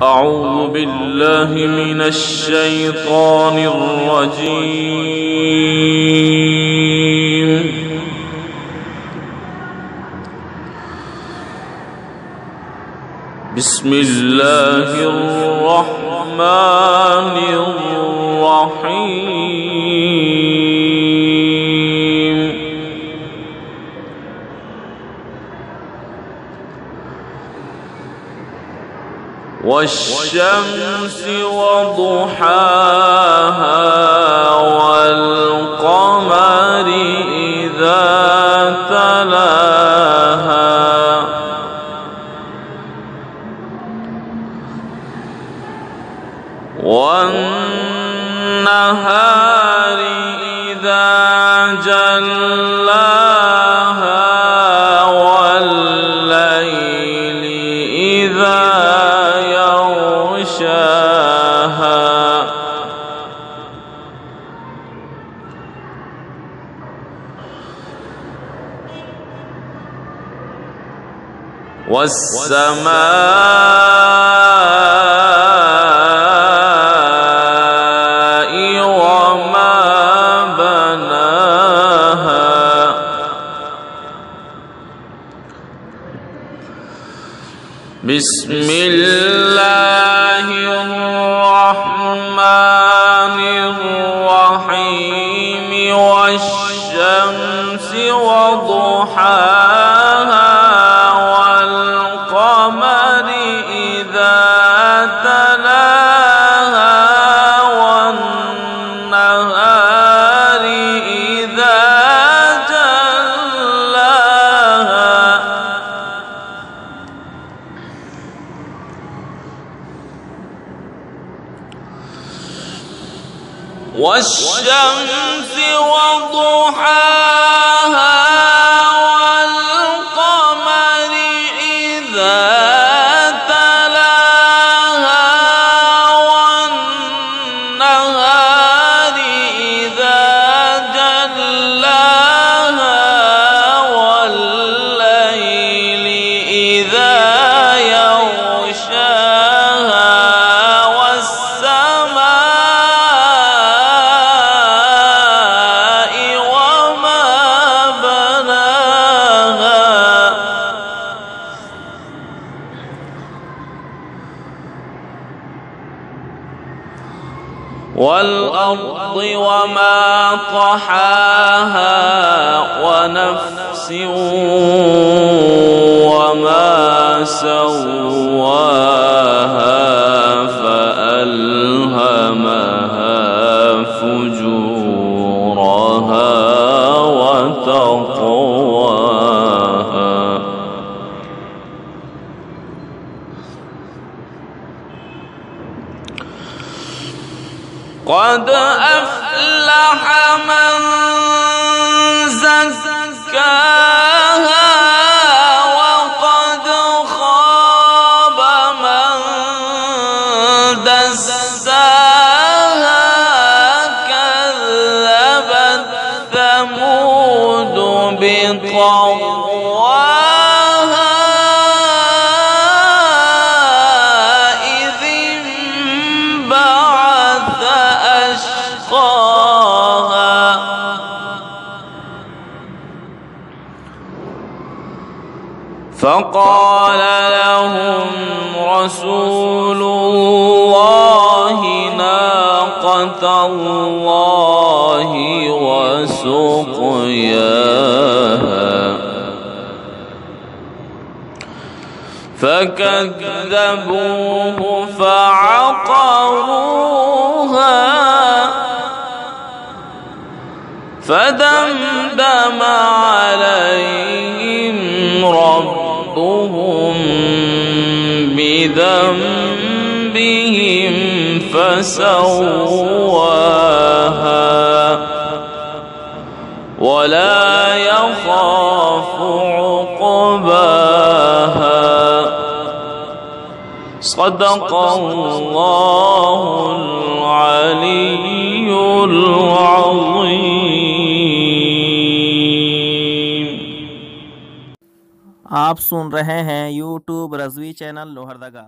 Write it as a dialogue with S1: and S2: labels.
S1: أعوذ بالله من الشيطان الرجيم. بسم الله الرحمن الرحيم. والشمس وضحاها والقمر إذا تلاها والنهار إذا جلاها والليل إذا يغشاها والسماء وما بناها بسم الله الرحمن الرحيم. والشمس وضحاها والقمر إذا تلاها والنهار إذا جلاها والشمس وضحاها والقمر إذا تلاها والنهار إذا جلاها والليل إذا يغشاها والأرض وما طحاها ونفس وما سواها فألهمها فجورها وتقواها قد أفلح من زكاها وقد خاب من دساها كذبت ثمود بطغواها إذ انبعث أشقاها فقال لهم رسول الله ناقة الله وسقياها فكذبوه فعقروها فدمدم عليهم ربهم بذنبهم فسواها ولا يخاف عقباها. صدق الله العلي العظيم।
S2: आप सुन रहे हैं YouTube रज़वी चैनल लोहरदगा।